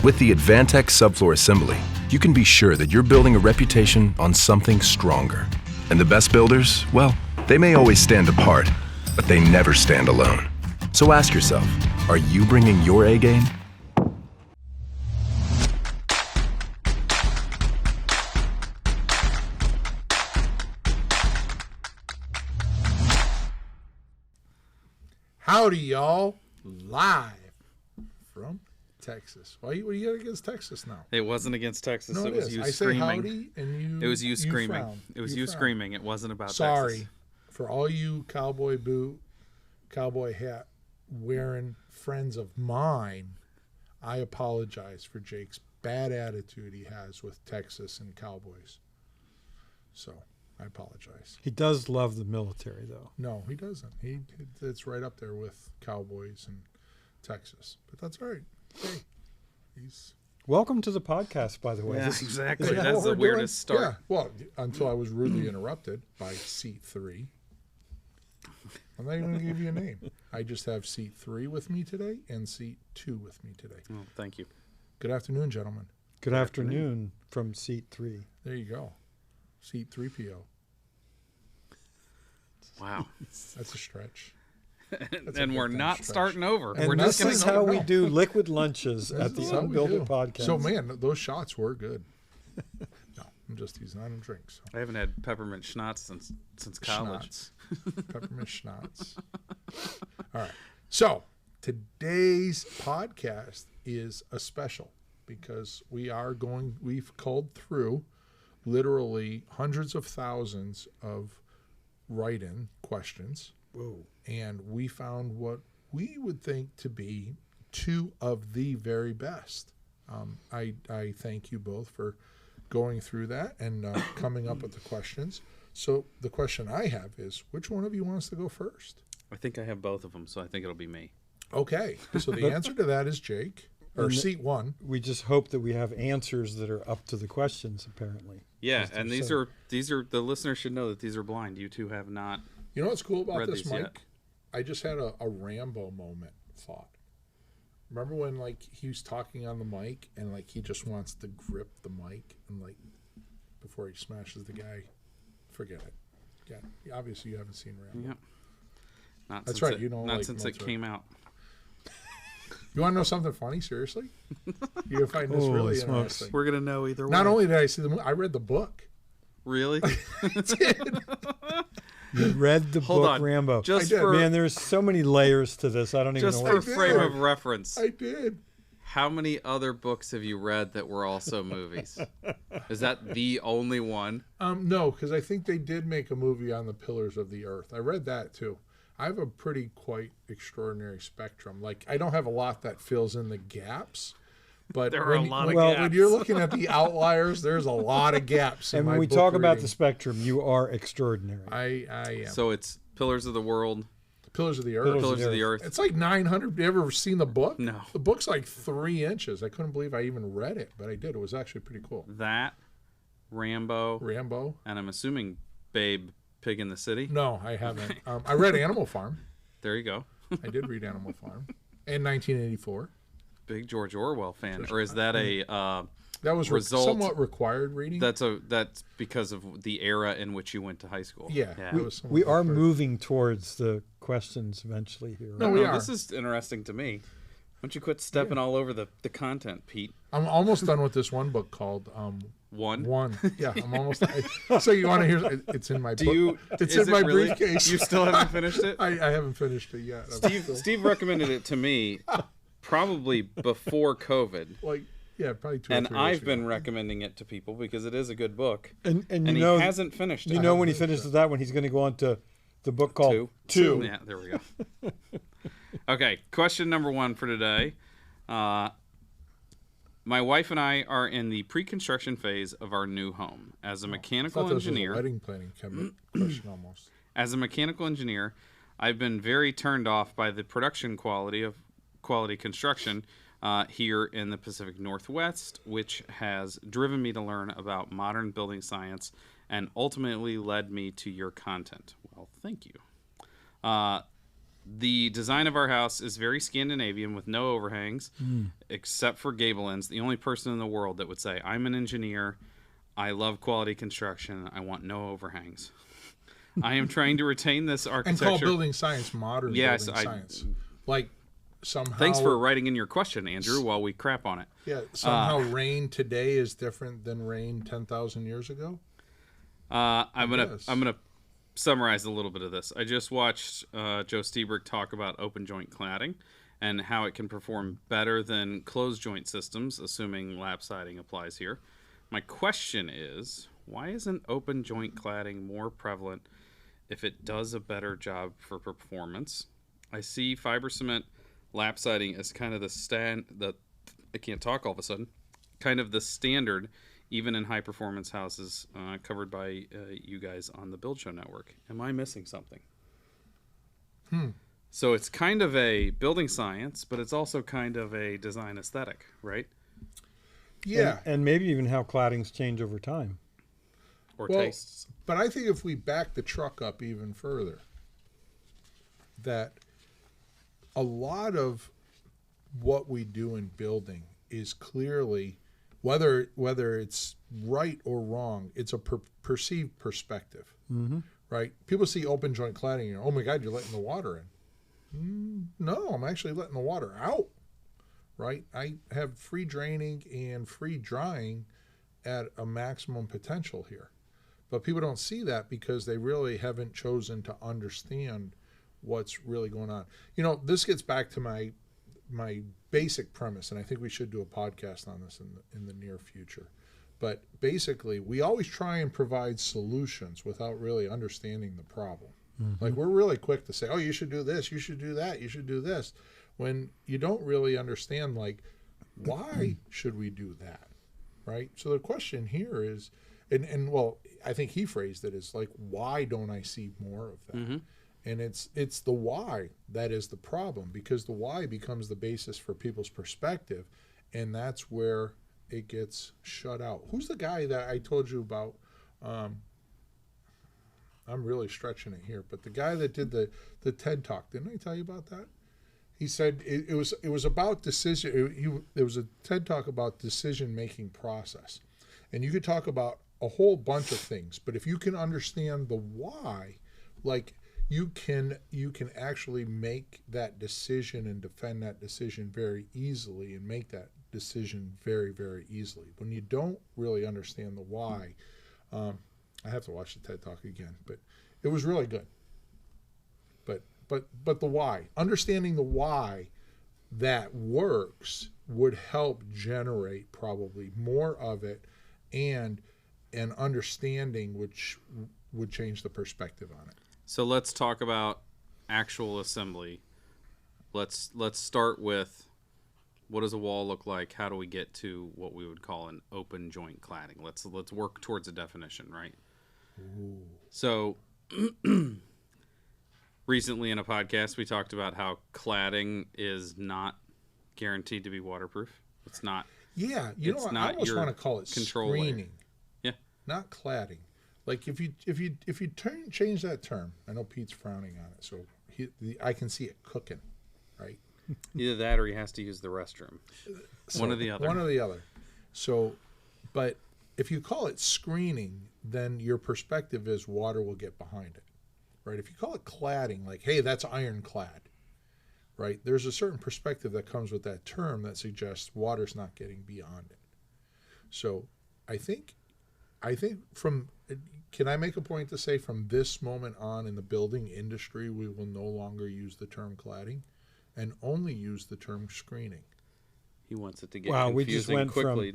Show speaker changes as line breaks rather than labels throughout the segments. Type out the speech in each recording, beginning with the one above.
With the Advantex subfloor assembly, you can be sure that you're building a reputation on something stronger. And the best builders, well, they may always stand apart, but they never stand alone. So ask yourself, are you bringing your A game?
Howdy, y'all. Live from Texas. What do you got against Texas now?
It wasn't against Texas.
No,
it was
is.
you
I
screaming.
Say howdy and
it was you screaming.
Frown.
It was you screaming. It wasn't about
Sorry
Texas.
for all you cowboy boot, cowboy hat wearing friends of mine. I apologize for Jake's bad attitude he has with Texas and Cowboys. So I apologize.
He does love the military, though.
No, he doesn't. It's right up there with Cowboys and Texas. But that's all right. Hey, he's...
Welcome to the podcast, by the way.
Yeah,
This is
exactly.
Is that
That's
what
the
we're doing?
weirdest start.
Yeah, well, until I was rudely interrupted by seat 3. I'm not even going to give you a name. I just have seat 3 with me today and seat 2 with me today.
Oh, thank you.
Good afternoon, gentlemen.
Good afternoon from seat 3.
There you go. Seat 3PO.
Wow.
That's a stretch.
And we're not
stretch.
starting over.
And
We're
this
just going
is
to
how we do liquid lunches at the
This is how we
UnBuild
do.
It podcast.
So, man, those shots were good. No, I'm just teasing. I don't drink. So.
I haven't had peppermint schnapps since college.
Schnapps. Peppermint schnapps. All right. So today's podcast is a special because we've culled through literally hundreds of thousands of write-in questions.
Whoa.
And we found what we would think to be 2 of the very best. I thank you both for going through that and coming up with the questions. So the question I have is, which one of you wants to go first?
I think I have both of them, so I think it'll be me.
Okay. So the answer to that is Jake, or seat 1.
We just hope that we have answers that are up to the questions, apparently.
Yeah, and these are the listeners should know that these are blind. You two have not.
You know what's cool about
Read
this,
these
Mike?
yet.
I just had a Rambo moment thought. Remember when he was talking on the mic and he just wants to grip the mic and before he smashes the guy? Forget it. Yeah, obviously you haven't seen Rambo.
Yep. Not
That's
since
right.
Not since it came out.
You want to know something funny? Seriously, you're gonna find this really interesting.
We're gonna know either way.
Not only did I see the movie, I read the book.
Really?
You read the
Hold
book
on.
Rambo.
Just
I did.
for
Man, there's so many layers to this. I don't even know
just
what
for
I
frame
did.
of reference.
I did.
How many other books have you read that were also movies? Is that the only one?
No, because I think they did make a movie on the Pillars of the Earth. I read that too. I have a quite extraordinary spectrum. I don't have a lot that fills in the gaps, but
There are a lot of
when
gaps.
you're looking at the outliers, there's a lot of gaps.
And when we talk about the spectrum, you are extraordinary.
I am.
So it's Pillars of the World,
Pillars of the Earth.
Pillars of the Earth.
It's 900. Have you ever seen the book?
No.
The book's 3 inches. I couldn't believe I even read it, but I did. It was actually pretty cool.
That, Rambo,
and
I'm assuming Babe, Pig in the City.
No, I haven't. I read Animal Farm.
There you go.
I did read Animal Farm in 1984.
Big George Orwell fan, or is that a
That was
result?
somewhat required reading.
That's because of the era in which you went to high school.
Yeah.
yeah.
That was somewhat
We are
required.
moving towards the questions eventually here.
No,
right?
we are.
This is interesting to me. Why don't you quit stepping all over the content, Pete?
I'm almost done with this one book called
One.
One. Yeah, I'm almost. So you want to hear? It's in my.
Do
book.
you?
It's
is
in
it
my
really?
briefcase.
You still haven't finished it?
I haven't finished it yet. I'm still-
Steve recommended it to me probably before COVID.
Probably 2 or
And
3
I've
years
been
ago.
recommending it to people because it is a good book.
And
And
you know,
he hasn't finished it.
you know when he finishes that one, he's going to go on to the book called
Two. Yeah, there we go. Okay, question number 1 for today. My wife and I are in the pre-construction phase of our new home. As a
I
mechanical
thought this was a
engineer,
wedding planning question almost.
As a mechanical engineer, I've been very turned off by the production quality of quality construction here in the Pacific Northwest, which has driven me to learn about modern building science and ultimately led me to your content. Well, thank you. The design of our house is very Scandinavian with no overhangs, except for gable ends. The only person in the world that would say, I'm an engineer, I love quality construction, I want no overhangs. I am trying to retain this
And
architecture.
call building science modern
Yes,
building science. Like somehow.
Thanks for writing in your question, Andrew, while we crap on it.
Yeah, somehow rain today is different than rain 10,000 years ago.
I'm gonna summarize a little bit of this. I just watched Joe Stieberg talk about open joint cladding and how it can perform better than closed joint systems, assuming lap siding applies here. My question is, why isn't open joint cladding more prevalent if it does a better job for performance? I see fiber cement lap siding as kind of I can't talk all of a sudden, kind of the standard, even in high performance houses covered by you guys on the Build Show Network. Am I missing something? So it's kind of a building science, but it's also kind of a design aesthetic, right?
Yeah.
And maybe even how claddings change over time.
Or
Well,
tastes.
But I think if we back the truck up even further, that a lot of what we do in building is clearly, whether it's right or wrong, it's a perceived perspective, right? People see open joint cladding and, oh my God, you're letting the water in. No, I'm actually letting the water out, right? I have free draining and free drying at a maximum potential here. But people don't see that because they really haven't chosen to understand what's really going on. You know, this gets back to my basic premise, and I think we should do a podcast on this in the near future. But basically, we always try and provide solutions without really understanding the problem. Like, we're really quick to say, oh, you should do this, you should do that, you should do this, when you don't really understand, like, why should we do that, right? So the question here is, and well, I think he phrased it as like, why don't I see more of that? And it's the why that is the problem, because the why becomes the basis for people's perspective, and that's where it gets shut out. Who's the guy that I told you about? I'm really stretching it here, but the guy that did the TED Talk, didn't I tell you about that? He said it was about decision. There was a TED Talk about decision-making process, and you could talk about a whole bunch of things, but if you can understand the why, like, you can actually make that decision and defend that decision very easily and make that decision very, very easily. When you don't really understand the why, I have to watch the TED Talk again, but it was really good. But the why, understanding the why that works would help generate probably more of it, and an understanding which would change the perspective on it.
So let's talk about actual assembly. Let's start with, what does a wall look like? How do we get to what we would call an open joint cladding? Let's work towards a definition, right?
Ooh.
So recently in a podcast, we talked about how cladding is not guaranteed to be waterproof. It's not.
Yeah, you know what? I almost want to call it screening.
Yeah,
not cladding. Like, if you change that term, I know Pete's frowning on it, so I can see it cooking, right?
Either that or he has to use the restroom. One or the other.
One or the other. So, but if you call it screening, then your perspective is water will get behind it, right? If you call it cladding, like, hey, that's ironclad, right? There's a certain perspective that comes with that term that suggests water's not getting beyond it. So I think can I make a point to say from this moment on in the building industry, we will no longer use the term cladding and only use the term screening?
He wants it to get
Wow,
confusing
we just went
quickly.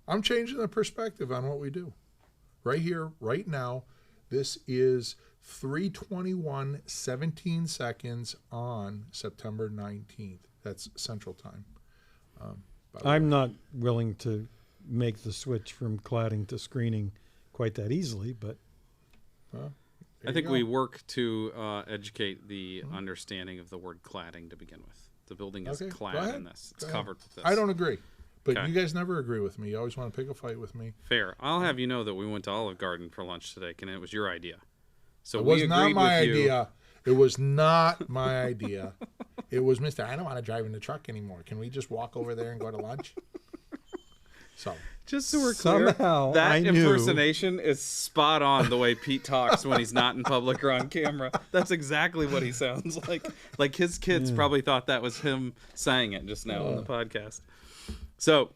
I'm changing the perspective on what we do. Right here, right now, this is 3:21:17 seconds on September 19th. That's Central Time.
I'm not willing to make the switch from cladding to screening quite that easily, but
Well,
I think we work to educate the understanding of the word cladding to begin with. The building is
Okay, go
clad
ahead.
in this. It's
Go ahead.
covered with this.
I don't agree, but
Okay.
you guys never agree with me. You always want to pick a fight with me.
Fair. I'll have you know that we went to Olive Garden for lunch today, and it was your idea. So
It
we
was not
agreed
my
with you.
idea. It was not my idea. It was Mr. I don't want to drive in the truck anymore. Can we just walk over there and go to lunch? So
just so we're clear,
Somehow
that
I knew.
impersonation is spot on the way Pete talks when he's not in public or on camera. That's exactly what he sounds like. Like his kids probably thought that was him saying it just now on the podcast. So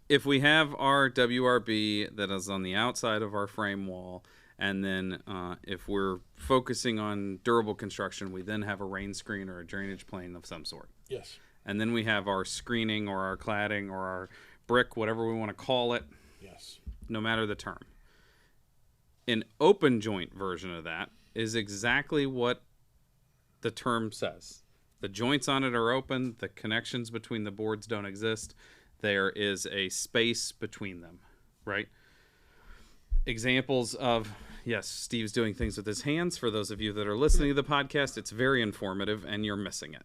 if we have our WRB that is on the outside of our frame wall, and then if we're focusing on durable construction, we then have a rain screen or a drainage plane of some sort.
yes,
And then we have our screening or our cladding or our brick, whatever we want to call it,
yes,
no matter the term. An open joint version of that is exactly what the term says. The joints on it are open. The connections between the boards don't exist. There is a space between them, right? Examples of, yes, Steve's doing things with his hands. For those of you that are listening to the podcast, it's very informative and you're missing it.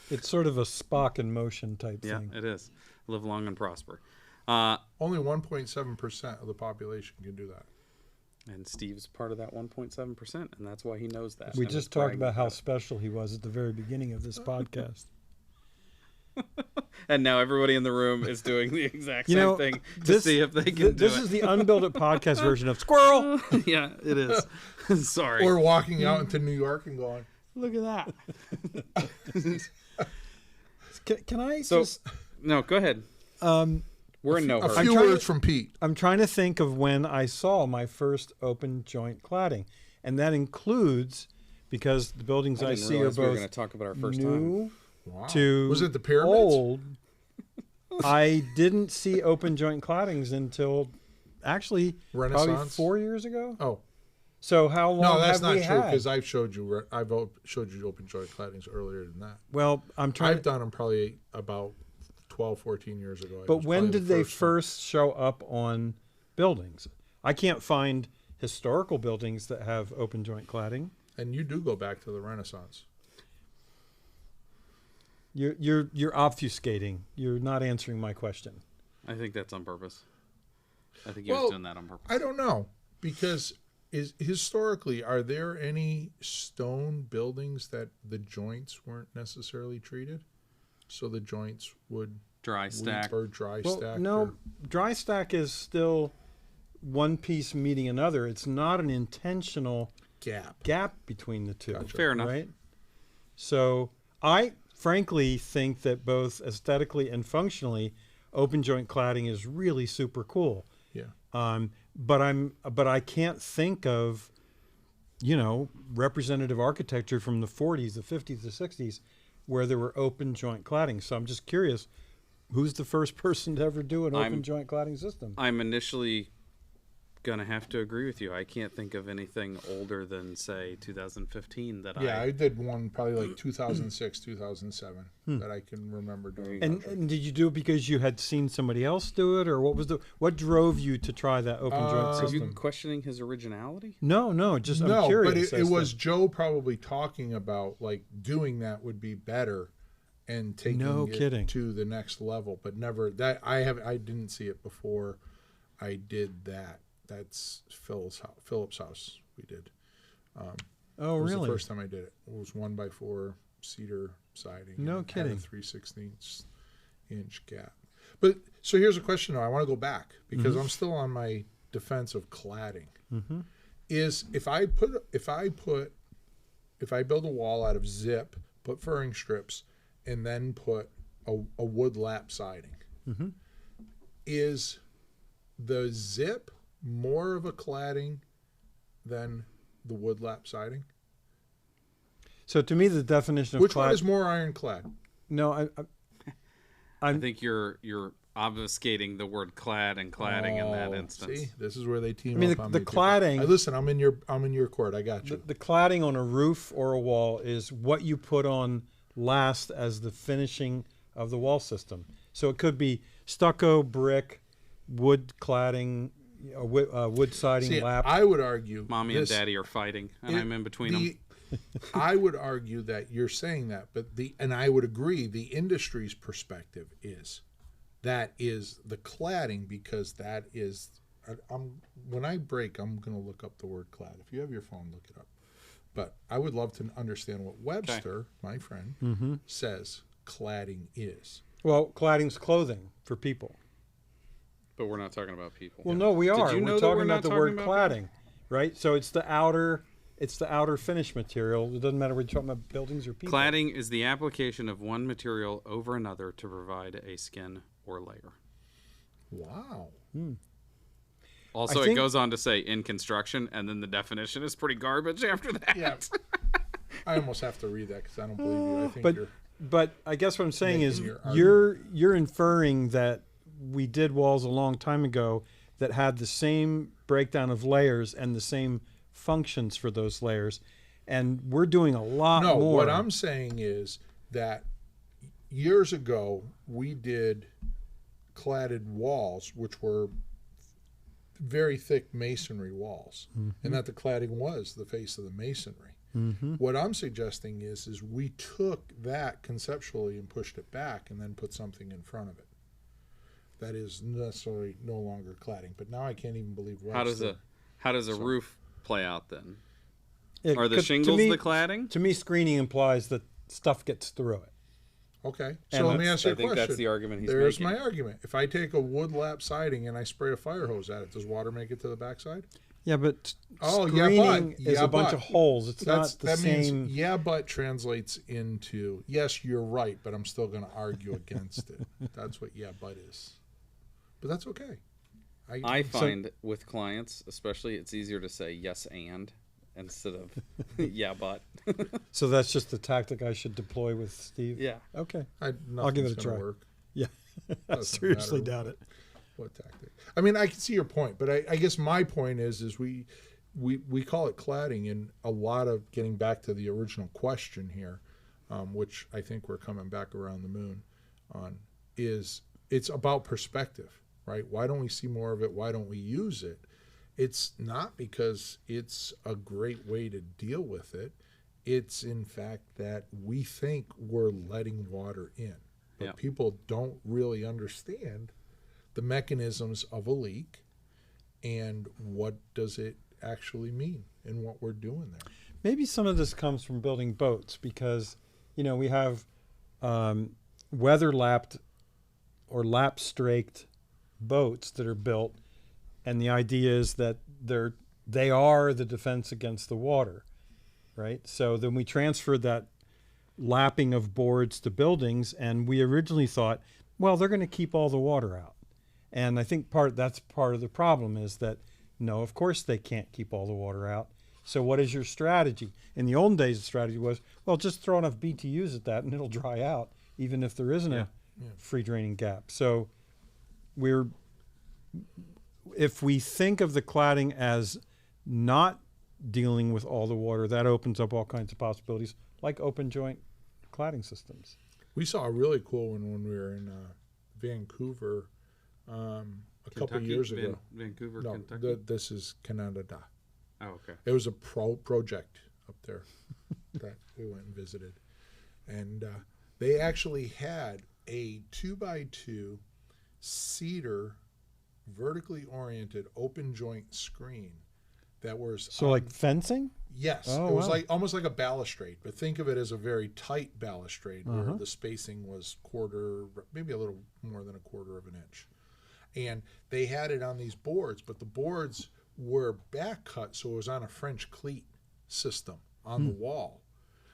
It's sort of a Spock in motion type
Yeah,
thing.
it is. Live long and prosper.
only 1.7% of the population can do that.
And Steve's part of that 1.7%, and that's why he knows that.
We
and
just
is
talked
bragging
about how special he was at the very beginning of this podcast.
And now everybody in the room is doing the exact
You
same
know,
thing to see if they can do
this
it.
is the UnBuild It podcast version of Squirrel.
Yeah, it is. Sorry.
Or walking out into New York and going,
Look at that.
Can I
So,
just...
no, go ahead. We're in no
a
hurry.
few
trying
words
to-
from Pete.
I'm trying to think of when I saw my first open joint cladding. And that includes, because the buildings I,
didn't
see are
realize we were
both
going to talk about our first time.
new
Wow.
to
Was it the pyramids?
old. I didn't see open joint claddings until actually probably
Renaissance?
4 years ago.
Oh,
So how long
no, that's
have
not
we
true
had?
because I've showed you open joint claddings earlier than that.
Well, I'm trying.
I've done them probably about 12, 14 years ago. I
But
was
when
probably
did
the
they
first one.
first show up on buildings? I can't find historical buildings that have open joint cladding.
And you do go back to the Renaissance.
You're obfuscating. You're not answering my question.
I think that's on purpose. I think he was
Well,
doing that on purpose.
I don't know because historically, are there any stone buildings that the joints weren't necessarily treated? So the joints would
Dry stack.
weep or dry
Well,
stack?
no,
or-
dry stack is still one piece meeting another. It's not an intentional gap between the two.
Gotcha.
Fair enough.
Right? So I frankly think that both aesthetically and functionally, open joint cladding is really super cool.
Yeah.
But I can't think of, representative architecture from the 40s, the 50s, the 60s, where there were open joint cladding. So I'm just curious, who's the first person to ever do an open joint cladding system?
I'm initially going to have to agree with you. I can't think of anything older than, say, 2015 that
Yeah, I did one probably like 2006, 2007 that I can remember doing.
And did you do it because you had seen somebody else do it, or what drove you to try that open joint
Are you
system?
questioning his originality?
No, just I'm
no,
curious.
but it
as
was
to-
Joe probably talking about like doing that would be better and taking
No
it
kidding.
to the next level, but never that I didn't see it before I did that. That's Philip's house we did.
Oh,
It was
really?
the first time I did it. It was 1x4 cedar siding.
No
and it had
kidding.
a 3/16 inch gap. But so here's a question though. I want to go back because I'm still on my defense of cladding. Is if I build a wall out of zip, put furring strips, and then put a wood lap siding, is the zip more of a cladding than the wood lap siding?
So to me, the definition of
Which one
clad.
is more ironclad?
No,
I think you're obfuscating the word clad and cladding in that instance.
See, this is where they team
I mean,
up
the
on me.
cladding-
Listen, I'm in your court. I got you.
the cladding on a roof or a wall is what you put on last as the finishing of the wall system. So it could be stucco, brick, wood cladding, wood siding,
See,
lap.
I would argue
Mommy and daddy are fighting, and I'm in between them.
I would argue that you're saying that, but and I would agree. The industry's perspective is that is the cladding because that is. When I break, I'm going to look up the word clad. If you have your phone, look it up. But I would love to understand what Webster, my friend, says cladding is.
Well, cladding's clothing for people.
But we're not talking about people.
Well, no, we are.
you know
We're
that
talking
we're not
about the
talking
word
about
cladding, right? So it's the outer finish material. It doesn't matter whether you're talking about buildings or people.
Cladding is the application of one material over another to provide a skin or layer.
Wow.
Also,
I
it
think-
goes on to say in construction, and then the definition is pretty garbage after that.
Yeah. I almost have to read that because I don't believe you. I think you're.
But I guess what I'm saying is
Making your
you're inferring that we did walls a long time ago that had the same breakdown of layers and the same functions for those layers, and we're doing a lot
No,
more.
what I'm saying is that years ago we did cladded walls, which were very thick masonry walls, and that the cladding was the face of the masonry. What I'm suggesting is we took that conceptually and pushed it back and then put something in front of it. That is necessarily no longer cladding. But now I can't even believe Webster.
How does a roof play out then?
It
Are the
could- to
shingles
me-
the cladding?
To me, screening implies that stuff gets through it.
Okay,
And
so let me ask you
I
a
think
question.
that's the argument he's
There's
making.
my argument. If I take a wood lap siding and I spray a fire hose at it, does water make it to the backside?
Yeah, but
Oh, yeah,
screening
but.
is
Yeah,
a bunch
but.
of holes. It's not the
that
same.
means yeah, but translates into yes, you're right, but I'm still going to argue against it. That's what yeah, but is. But that's okay.
I find with clients, especially, it's easier to say yes and instead of yeah, but.
So that's just the tactic I should deploy with Steve.
Yeah.
Okay.
I'll
give it a try.
Work.
Yeah. I
Doesn't
seriously
matter
doubt it.
What tactic? I mean, I can see your point, but I guess my point is we call it cladding, and a lot of getting back to the original question here, which I think we're coming back around the moon on, is it's about perspective, right? Why don't we see more of it? Why don't we use it? It's not because it's a great way to deal with it. It's in fact that we think we're letting water in, but
Yeah.
people don't really understand the mechanisms of a leak and what does it actually mean and what we're doing there.
Maybe some of this comes from building boats because, we have weather lapped or lap straked boats that are built, and the idea is that they are the defense against the water, right? So then we transferred that lapping of boards to buildings, and we originally thought, well, they're going to keep all the water out. And I think that's part of the problem is that, no, of course they can't keep all the water out. So what is your strategy? In the olden days, the strategy was, well, just throw enough BTUs at that and it'll dry out, even if there isn't a free draining gap. So if we think of the cladding as not dealing with all the water, that opens up all kinds of possibilities, like open joint cladding systems.
We saw a really cool one when we were in Vancouver a couple of years ago.
Vancouver,
No,
Kentucky.
this is Canada.
Oh, okay.
It was a project up there that we went and visited. And they actually had a 2x2 cedar vertically oriented open joint screen that was
So like fencing?
yes,
Oh,
it was
wow.
like almost like a balustrade, but think of it as a very tight balustrade where the spacing was maybe a little more than a quarter of an inch. And they had it on these boards, but the boards were back cut, so it was on a French cleat system on the wall.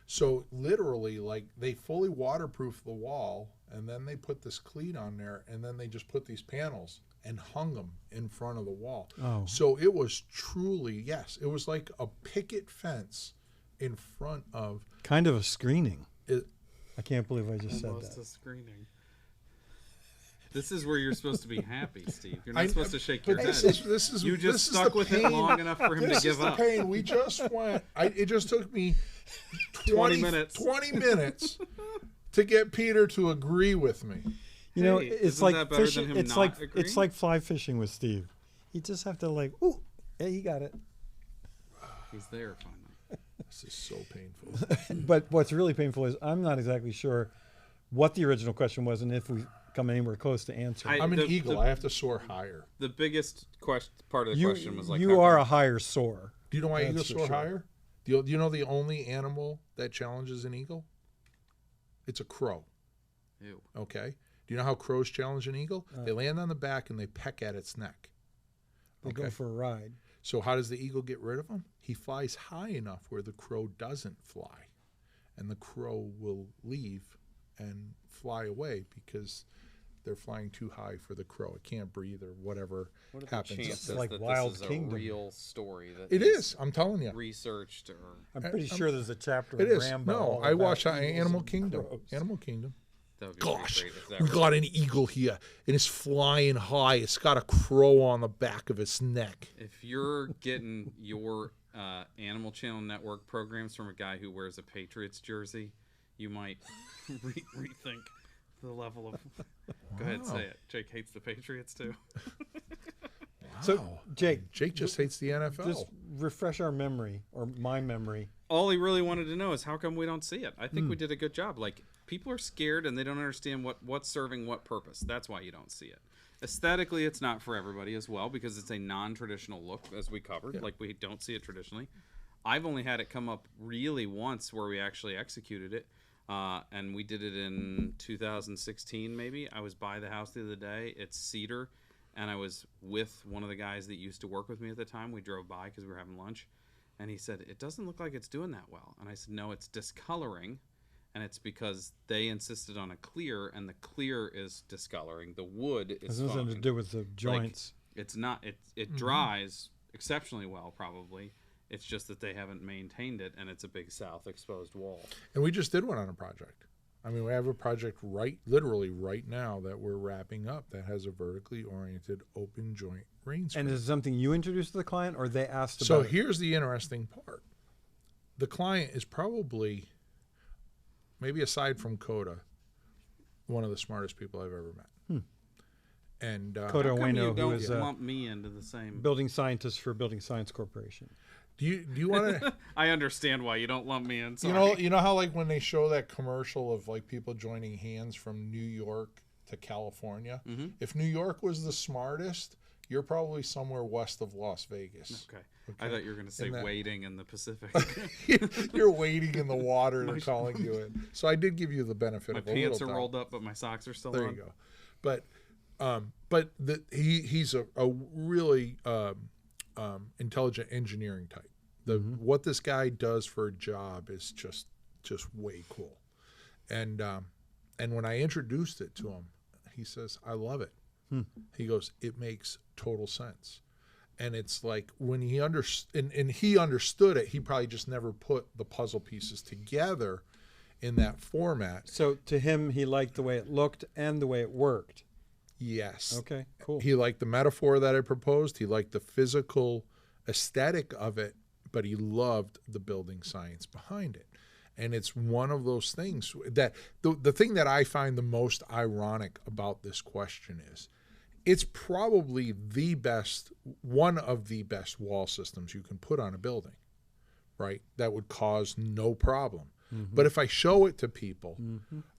So literally, like, they fully waterproofed the wall, and then they put this cleat on there, and then they just put these panels and hung them in front of the wall.
Oh.
So it was truly, yes, it was like a picket fence in front of
Kind of a screening.
it.
I can't believe I just said
Almost
that.
a screening. This is where you're supposed to be happy, Steve. You're
I-
not supposed to shake
but
your head.
this is
You
this
just
is
stuck
the
with it
pain.
long enough for him
This
to give
is the
up.
pain. We just went. It just took me
20 minutes.
20 minutes to get Peter to agree with me.
You know,
Hey,
it's
isn't
like
that better than
fishing.
him
It's
not
like
agreeing?
it's like fly fishing with Steve. You just have to like, ooh, yeah, you got it.
He's there finally.
This is so painful.
But what's really painful is I'm not exactly sure what the original question was and if we come anywhere close to answering.
I'm an
The-
eagle.
the-
I have to soar higher.
The biggest part of the question was like,
you
how
are
come-
a higher soar.
Do you know why
That's
eagles
for
soar
sure.
higher? Do you know the only animal that challenges an eagle? It's a crow.
Ew.
Okay. Do you know how crows challenge an eagle? They land on the back and they peck at its neck.
They go for a ride.
So how does the eagle get rid of him? He flies high enough where the crow doesn't fly, and the crow will leave and fly away because they're flying too high for the crow. It can't breathe or whatever
What are the
happens.
chances
It's like
that
Wild
this is
Kingdom.
a real story? That
It
he's
is. I'm telling you.
researched or
I'm pretty sure there's a chapter
It
in
is.
Rambo.
No,
all
I
about
watched
eagles
Animal
and
Kingdom.
crows.
Animal Kingdom.
that would be pretty
Gosh,
great if that
we
were-
got an eagle here, and it's flying high. It's got a crow on the back of its neck.
If you're getting your Animal Channel Network programs from a guy who wears a Patriots jersey, you might rethink the level of. Go ahead, say it. Jake hates the Patriots too.
So, Jake,
Jake just hates the NFL.
just refresh our memory, or my memory.
All he really wanted to know is how come we don't see it. I think we did a good job. Like, people are scared and they don't understand what's serving what purpose. That's why you don't see it. Aesthetically, it's not for everybody as well because it's a non-traditional look, as we covered. Like, we don't see it traditionally. I've only had it come up really once where we actually executed it, and we did it in 2016 maybe. I was by the house the other day. It's cedar, and I was with one of the guys that used to work with me at the time. We drove by because we were having lunch, and he said, "It doesn't look like it's doing that well." And I said, "No, it's discoloring, and it's because they insisted on a clear, and the clear is discoloring. The wood
It
is
has nothing to
fine.
do with the joints.
It's not. It dries exceptionally well, probably. It's just that they haven't maintained it, and it's a big south exposed wall."
And we just did one on a project. I mean, we have a project literally right now that we're wrapping up that has a vertically oriented open joint rain screen.
And is it something you introduced to the client, or they asked
So
about it?
here's the interesting part. The client is probably, maybe aside from Coda, one of the smartest people I've ever met. And
Coda
How come you
Ueno, who
don't
is
lump me into the same?
building scientist for Building Science Corporation.
do you want to?
I understand why you don't lump me in.
You
Sorry.
know how like when they show that commercial of like people joining hands from New York to California. If New York was the smartest, you're probably somewhere west of Las Vegas.
Okay. I thought you were going to say
In that-
waiting in the Pacific.
You're wading in the water. They're calling you in. So I did give you the benefit
My
of a
pants
little
are
doubt.
rolled up, but my socks are still
There
on.
you go. But he's a really intelligent engineering type. What this guy does for a job is just way cool. And when I introduced it to him, he says, "I love it." He goes, "It makes total sense." And it's like when he understood it, he probably just never put the puzzle pieces together in that format.
So to him, he liked the way it looked and the way it worked.
Yes.
Okay, cool.
He liked the metaphor that I proposed. He liked the physical aesthetic of it, but he loved the building science behind it. And it's one of those things that the thing that I find the most ironic about this question is it's probably one of the best wall systems you can put on a building, right? That would cause no problem. But if I show it to people,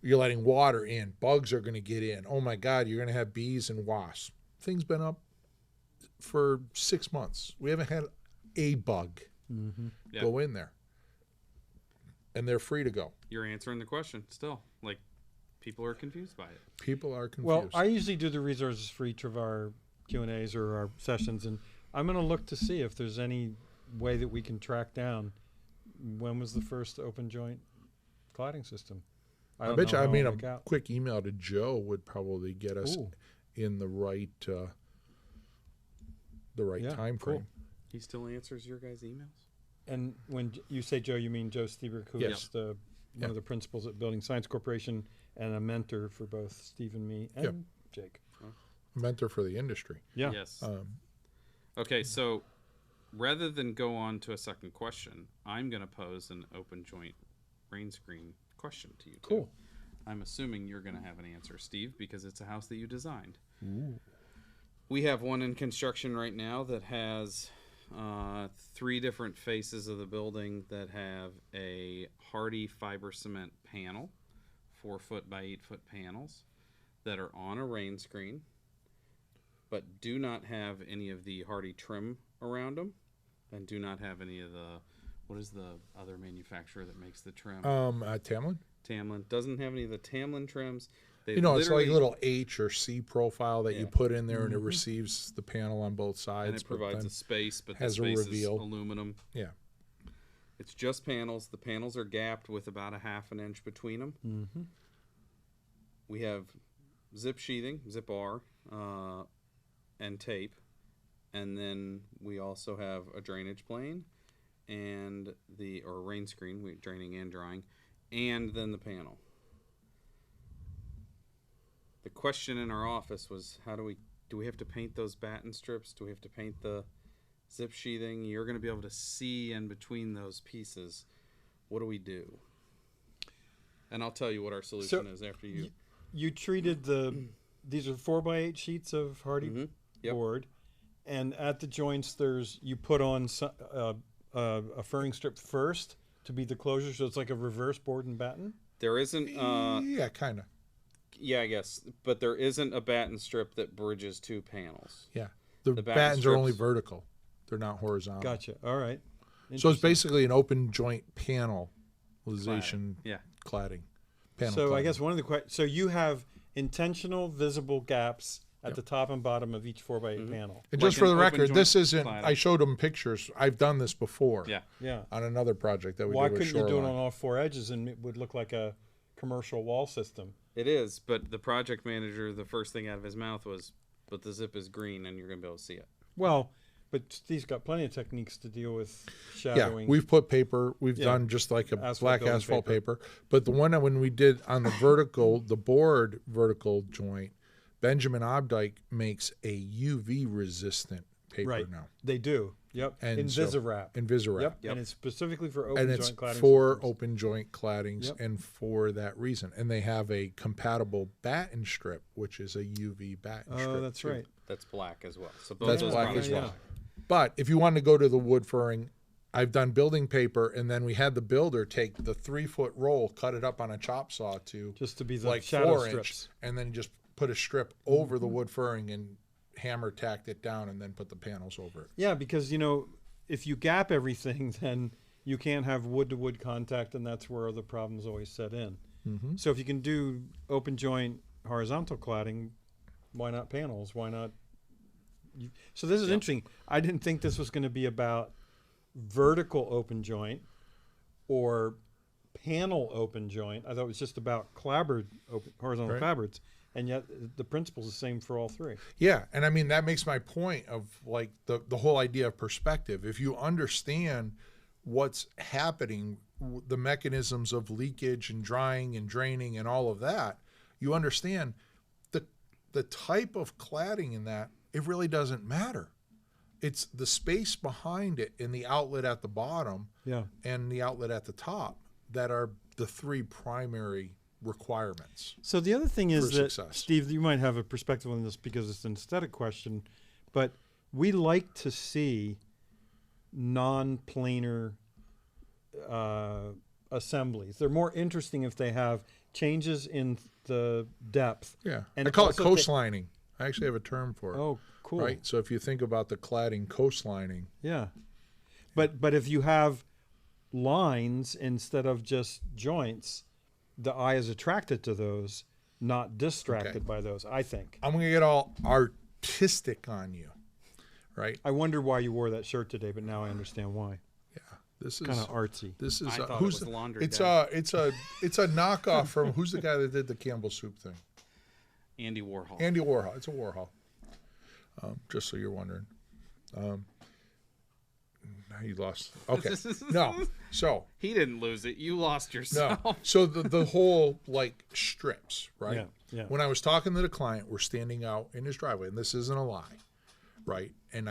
you're letting water in, bugs are going to get in. Oh my God, you're going to have bees and wasps. Thing's been up for 6 months. We haven't had a bug go in there. And they're free to go.
You're answering the question still. Like, people are confused by it.
People are confused.
Well, I usually do the resources for each of our Q&As or our sessions, and I'm going to look to see if there's any way that we can track down when was the first open joint cladding system.
I
don't
bet you,
know
I
how
mean,
it'll
a
work out.
quick email to Joe would probably get us
Ooh.
in the right
Yeah,
time
cool.
frame.
He still answers your guys' emails?
And when you say Joe, you mean Joe Stieberg, who
Yes.
is one of the principals at Building Science Corporation and a mentor for both Steve and me and
Yep.
Jake.
Mentor for the industry.
Yeah.
Yes. Okay, so rather than go on to a second question, I'm going to pose an open joint rain screen question to you.
Cool.
I'm assuming you're going to have an answer, Steve, because it's a house that you designed. We have one in construction right now that has 3 different faces of the building that have a hardy fiber cement panel, 4 foot by 8 foot panels that are on a rain screen, but do not have any of the hardy trim around them, and do not have any of the what is the other manufacturer that makes the trim?
Tamlin.
Tamlin doesn't have any of the Tamlin trims. They
It's like a
literally-
little H or C profile that you
Yeah.
put in there, and it receives the panel on both sides.
and it
but
provides
then
a space, but the
has a
space
reveal.
is aluminum.
Yeah.
It's just panels. The panels are gapped with about a half an inch between them.
Mm-hmm.
We have zip sheathing, zip R, and tape. And then we also have a drainage plane and or rain screen, draining and drying, and then the panel. The question in our office was, do we have to paint those batten strips? Do we have to paint the zip sheathing? You're going to be able to see in between those pieces. What do we do? And I'll tell you what our solution is after you.
You treated these are 4x8 sheets of hardy
Yep.
board, and at the joints you put on a furring strip first to be the closure, so it's like a reverse board and batten.
There isn't.
Yeah, kind of.
Yeah, I guess, but there isn't a batten strip that bridges two panels.
Yeah. The
batten
battens are only
strips-
vertical. They're not horizontal.
Gotcha. All right.
So it's
Interesting.
basically an open joint panelization
Yeah.
cladding. Panel
So I
cladding.
guess one of the questions. So you have intentional visible gaps at the top and bottom of each 4x8 panel.
And
like
just for
an
the
open
record,
joint
this isn't.
cladding.
I showed them pictures. I've done this before.
Yeah.
Yeah.
On another project that we
Why
did with
couldn't you do it
Shoreline.
on all four edges and it would look like a commercial wall system?
It is, but the project manager, the first thing out of his mouth was, "But the zip is green, and you're gonna be able to see it."
Well, but Steve's got plenty of techniques to deal with
Yeah,
shadowing.
we've put paper. We've
Yeah.
done just like a
Asphalt
black
building
asphalt paper. But the one that when we did on the vertical, the board vertical joint, Benjamin Obdike makes a UV resistant paper
right.
now.
They do. Yep.
And
In
so-
Visirwrap.
Invisalign.
Yep.
Yep.
And it's specifically for open
And it's
joint cladding
for
systems.
open joint claddings
Yep.
and for that reason. And they have a compatible batten strip, which is a UV batten strip.
Oh, that's
too.
right.
That's black as well. So both
That's
those
black
products
as
are
well.
black.
But if you want to go to the wood furring, I've done building paper, and then we had the builder take the 3-foot roll, cut it up on a chop saw to
Just to be the
like
shadow
4 inch,
strips.
and then just put a strip over the wood furring and hammer tacked it down, and then put the panels over it.
Yeah, because if you gap everything, then you can't have wood to wood contact, and that's where the problems always set in.
Mm-hmm.
So if you can do open joint horizontal cladding, why not panels? Why not? So this is interesting. I didn't think this was going to be about vertical open joint or panel open joint. I thought it was just about clapboard horizontal
Right.
clapboards, and yet the principle's the same for all three.
Yeah, and I mean that makes my point of like the whole idea of perspective. If you understand what's happening, the mechanisms of leakage and drying and draining and all of that, you understand the type of cladding in that. It really doesn't matter. It's the space behind it and the outlet at the bottom
Yeah.
and the outlet at the top that are the three primary requirements.
So the other thing is
For
that,
success.
Steve, you might have a perspective on this because it's an aesthetic question, but we like to see non-planar assemblies. They're more interesting if they have changes in the depth.
Yeah,
And
I call it
also the-
coastlining. I actually have a term for it.
Oh, cool.
Right. So if you think about the cladding coastlining,
Yeah. But if you have lines instead of just joints, the eye is attracted to those, not distracted
Okay.
by those, I think.
I'm going to get all artistic on you, right?
I wonder why you wore that shirt today, but now I understand why.
Yeah. This is
Kind of artsy.
This is
I thought it
who's
was
the,
laundry
it's
day.
it's a knockoff from who's the guy that did the Campbell soup thing?
Andy Warhol.
Andy Warhol. It's a Warhol. Just so you're wondering. Now you lost. Okay. No. So
He didn't lose it. You lost yourself.
no. So the whole like strips, right?
Yeah, yeah.
When I was talking to the client, we're standing out in his driveway, and this isn't a lie, right? And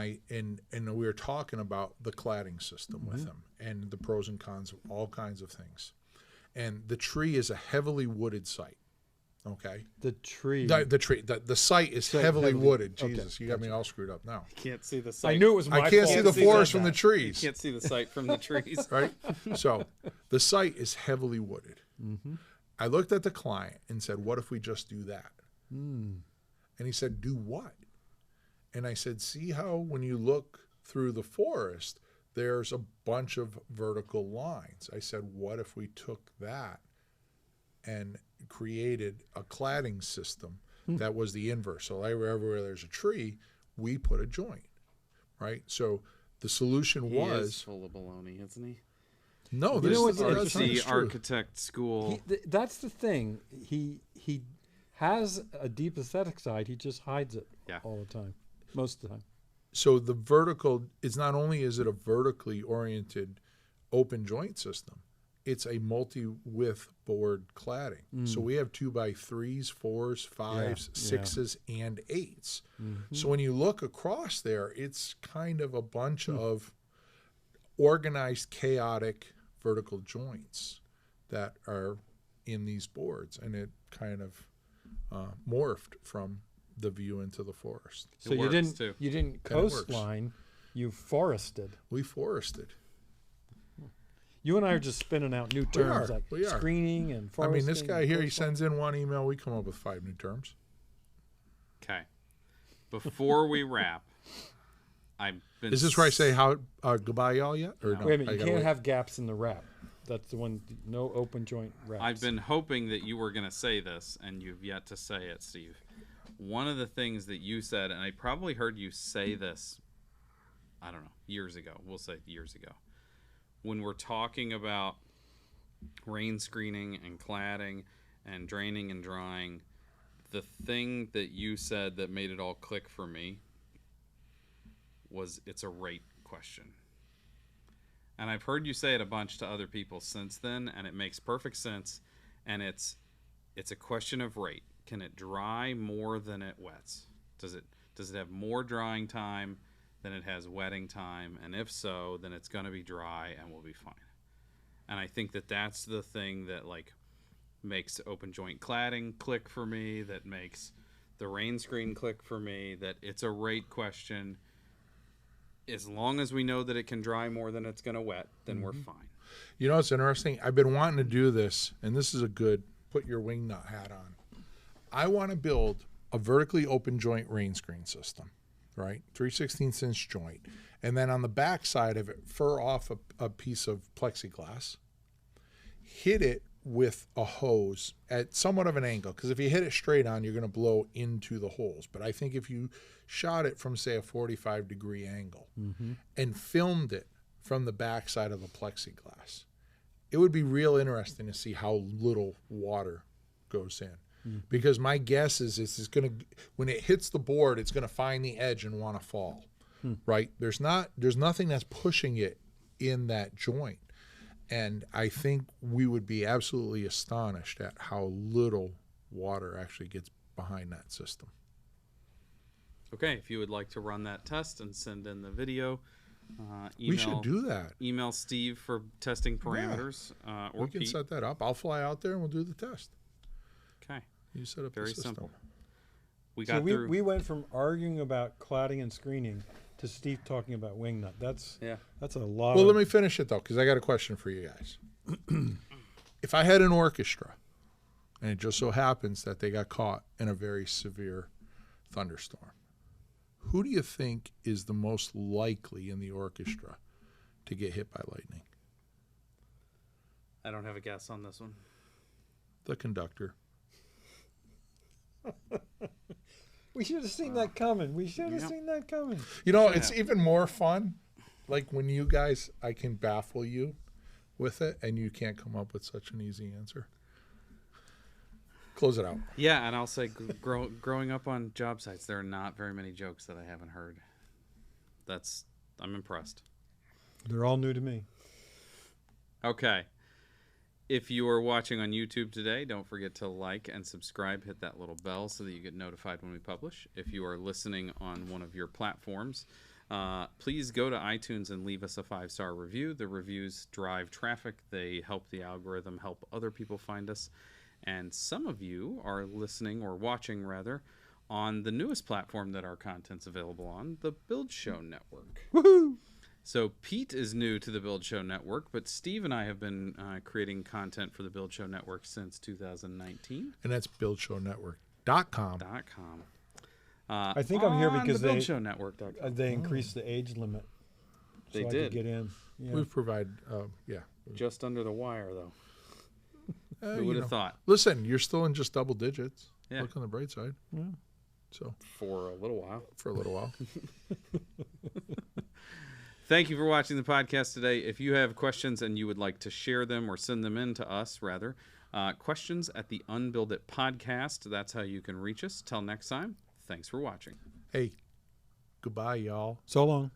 we were talking about the cladding system with him and the pros and cons of all kinds of things. And the tree is a heavily wooded site. Okay.
The tree.
The site is
Site
heavily
heavily-
wooded.
okay,
Jesus, you got me all screwed up now.
Can't see the site.
I knew it was my
I can't
fault.
see the
see
forest
that.
from the trees.
You can't see the site from the trees.
Right? So the site is heavily wooded. I looked at the client and said, what if we just do that? And he said, do what? And I said, see how when you look through the forest, there's a bunch of vertical lines. I said, what if we took that and created a cladding system that was the inverse? So everywhere there's a tree, we put a joint, right? So the solution
He
was
is full of baloney, isn't he?
no.
You
This
know
is
what's
the
The architect school.
That's the thing. He has a deep aesthetic side. He just hides it
Yeah.
all the time, most of the time.
So the vertical is not only is it a vertically oriented open joint system, it's a multi-width board cladding. So we have 2x3s, 4s, 5s,
Yeah,
6s, and 8s. So when you look across there, it's kind of a bunch of organized, chaotic vertical joints that are in these boards, and it kind of morphed from the view into the forest.
So you
works,
didn't
too.
you didn't
And it works.
coastline, you forested.
We forested.
You and I are just spinning out new
We
terms
are,
like
we are.
screening and
I
foresting.
mean, this guy here, he
coastline.
sends in one email, we come up with 5 new terms.
Okay. Before we wrap, I've been.
Is this where I say how goodbye y'all yet? Or no?
Wait a minute,
I
you
gotta
can't
wait.
have gaps in the wrap. That's the one. No open joint wraps.
I've been hoping that you were going to say this, and you've yet to say it, Steve. One of the things that you said, and I probably heard you say this, I don't know, years ago. We'll say years ago. When we're talking about rain screening and cladding and draining and drying, the thing that you said that made it all click for me was it's a rate question. And I've heard you say it a bunch to other people since then, and it makes perfect sense. And it's a question of rate. Can it dry more than it wets? Does it have more drying time than it has wetting time? And if so, then it's going to be dry and we'll be fine. And I think that that's the thing that like makes open joint cladding click for me, that makes the rain screen click for me, that it's a rate question. As long as we know that it can dry more than it's going to wet, then we're fine.
You know, it's interesting. I've been wanting to do this, and this is a good put your wingnut hat on. I want to build a vertically open joint rain screen system, right? 3/16 inch joint. And then on the back side of it, fur off a piece of plexiglass, hit it with a hose at somewhat of an angle. Because if you hit it straight on, you're going to blow into the holes. But I think if you shot it from, say, a 45-degree angle and filmed it from the back side of the plexiglass, it would be real interesting to see how little water goes in. Because my guess is it's going to, when it hits the board, it's going to find the edge and want to fall, right? There's nothing that's pushing it in that joint. And I think we would be absolutely astonished at how little water actually gets behind that system.
Okay, if you would like to run that test and send in the video,
We should do that.
Email Steve for testing parameters, or
We can
Pete.
set that up. I'll fly out there and we'll do the test.
Okay,
You set up
very
the system.
simple. We
So
got through.
we went from arguing about cladding and screening to Steve talking about wingnut. That's a lot.
Well,
of,
let me finish it though, because I got a question for you guys. If I had an orchestra, and it just so happens that they got caught in a very severe thunderstorm, who do you think is the most likely in the orchestra to get hit by lightning?
I don't have a guess on this one.
The conductor.
We should have seen that coming. We should have
Yep.
seen that coming.
You know,
Yeah.
it's even more fun, like when you guys, I can baffle you with it, and you can't come up with such an easy answer. Close it out.
Yeah, and I'll say, growing up on job sites, there are not very many jokes that I haven't heard. I'm impressed.
They're all new to me.
Okay. If you are watching on YouTube today, don't forget to like and subscribe. Hit that little bell so that you get notified when we publish. If you are listening on one of your platforms, please go to iTunes and leave us a 5-star review. The reviews drive traffic. They help the algorithm help other people find us. And some of you are listening, or watching rather, on the newest platform that our content's available on, the Build Show Network.
Woohoo!
So Pete is new to the Build Show Network, but Steve and I have been creating content for the Build Show Network since 2019.
And that's buildshownetwork.com.
I think I'm here because
BuildShowNetwork.com.
they increased the age limit
They
so I
did.
could get in. Yeah.
We've provided, yeah.
Just under the wire, though. Who
You
would
know.
have thought?
Listen, you're still in just double digits.
Yeah.
Look on the bright side.
Yeah.
So
For a little while.
for a little while.
Thank you for watching the podcast today. If you have questions and you would like to share them or send them in to us, rather, questions at the UnBuild It podcast. That's how you can reach us. Till next time, thanks for watching.
Hey, goodbye, y'all.
So long.